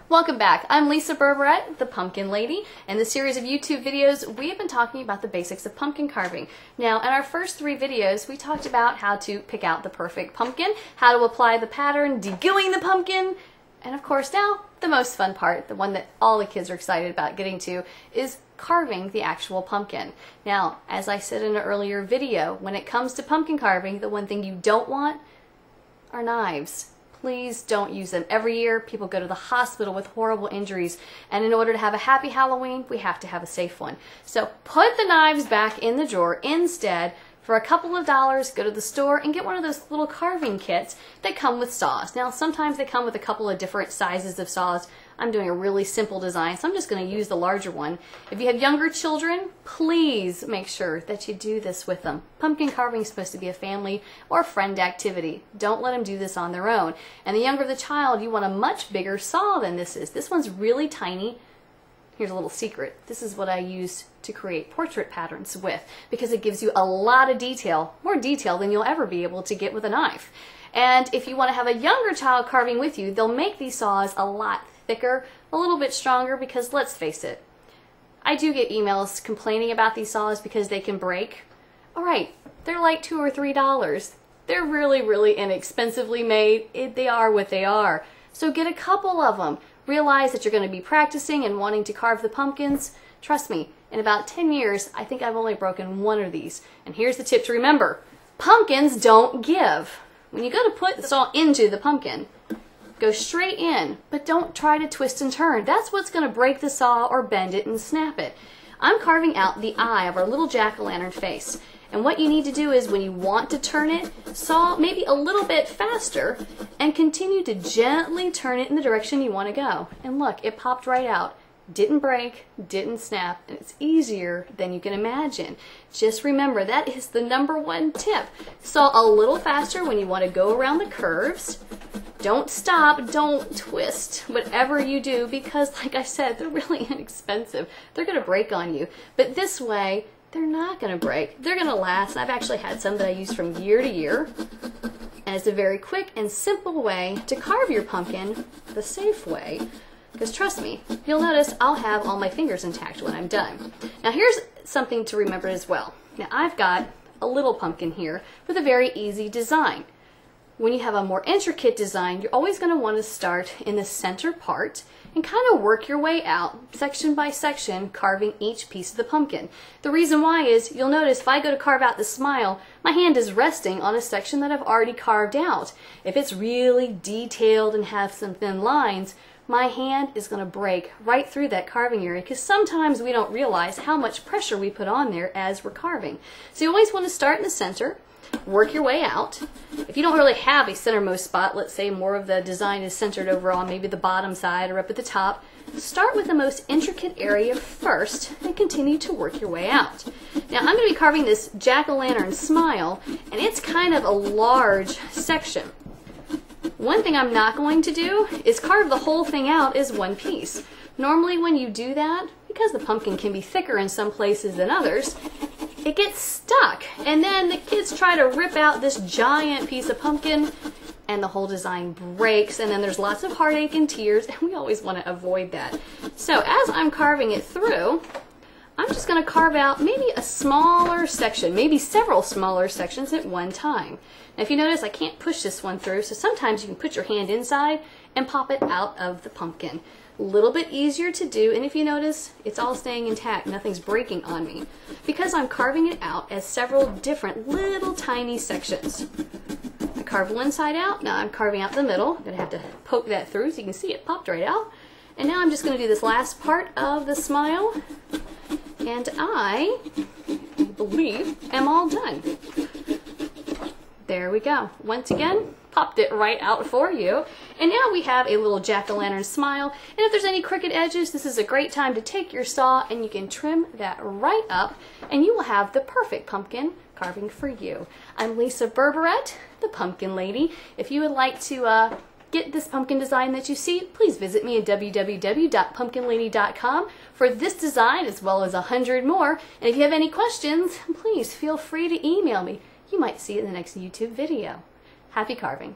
Welcome back. I'm Lisa Berberette, the Pumpkin Lady. In this series of YouTube videos, we have been talking about the basics of pumpkin carving. Now, in our first 3 videos, we talked about how to pick out the perfect pumpkin, how to apply the pattern, degooing the pumpkin, and of course now, the most fun part, the one that all the kids are excited about getting to, is carving the actual pumpkin. Now, as I said in an earlier video, when it comes to pumpkin carving, the one thing you don't want are knives. Please don't use them. Every year, people go to the hospital with horrible injuries, and in order to have a happy Halloween, we have to have a safe one. So put the knives back in the drawer. Instead, for a couple of dollars, go to the store and get one of those little carving kits that come with saws. Now, sometimes they come with a couple of different sizes of saws. I'm doing a really simple design, so I'm just going to use the larger one. If you have younger children, please make sure that you do this with them. Pumpkin carving is supposed to be a family or friend activity. Don't let them do this on their own. And the younger the child, you want a much bigger saw than this is. This one's really tiny. Here's a little secret. This is what I use to create portrait patterns with, because it gives you a lot of detail, more detail than you'll ever be able to get with a knife. And if you want to have a younger child carving with you, they'll make these saws a lot thicker, a little bit stronger, because let's face it, I do get emails complaining about these saws because they can break. Alright, they're like $2 or $3. They're really, really inexpensively made. They are what they are. So get a couple of them. Realize that you're going to be practicing and wanting to carve the pumpkins. Trust me, in about 10 years, I think I've only broken one of these. And here's the tip to remember. Pumpkins don't give. When you go to put the saw into the pumpkin, go straight in, but don't try to twist and turn. That's what's going to break the saw or bend it and snap it. I'm carving out the eye of our little jack-o'-lantern face. And what you need to do is when you want to turn it, saw maybe a little bit faster and continue to gently turn it in the direction you want to go. And look, it popped right out. Didn't break, didn't snap, and it's easier than you can imagine. Just remember, that is the #1 tip. Saw a little faster when you want to go around the curves. Don't stop, don't twist, whatever you do, because like I said, they're really inexpensive. They're going to break on you. But this way, they're not going to break. They're going to last. I've actually had some that I use from year to year. And it's a very quick and simple way to carve your pumpkin the safe way. Because trust me, you'll notice I'll have all my fingers intact when I'm done. Now here's something to remember as well. Now I've got a little pumpkin here with a very easy design. When you have a more intricate design, you're always going to want to start in the center part and kind of work your way out, section by section, carving each piece of the pumpkin. The reason why is, you'll notice if I go to carve out the smile, my hand is resting on a section that I've already carved out. If it's really detailed and have some thin lines, my hand is going to break right through that carving area, because sometimes we don't realize how much pressure we put on there as we're carving. So you always want to start in the center, work your way out. If you don't really have a centermost spot, let's say more of the design is centered over on maybe the bottom side or up at the top, start with the most intricate area first and continue to work your way out. Now I'm going to be carving this jack-o'-lantern smile, and it's kind of a large section. One thing I'm not going to do is carve the whole thing out as one piece. Normally when you do that, because the pumpkin can be thicker in some places than others, it gets stuck, and then the kids try to rip out this giant piece of pumpkin and the whole design breaks, and then there's lots of heartache and tears, and we always want to avoid that. So as I'm carving it through, I'm just going to carve out maybe a smaller section, maybe several smaller sections at one time. Now if you notice, I can't push this one through, so sometimes you can put your hand inside and pop it out of the pumpkin. A little bit easier to do, and if you notice, it's all staying intact, nothing's breaking on me, because I'm carving it out as several different little tiny sections. I carve one side out, now I'm carving out the middle. I'm going to have to poke that through so you can see it popped right out. And now I'm just going to do this last part of the smile, and I believe am all done. There we go. Once again, popped it right out for you. And now we have a little jack-o'-lantern smile. And if there's any crooked edges, this is a great time to take your saw and you can trim that right up, and you will have the perfect pumpkin carving for you. I'm Lisa Berberette, the Pumpkin Lady. If you would like to get this pumpkin design that you see, please visit me at www.pumpkinlady.com for this design as well as 100 more. And if you have any questions, please feel free to email me. You might see it in the next YouTube video. Happy carving!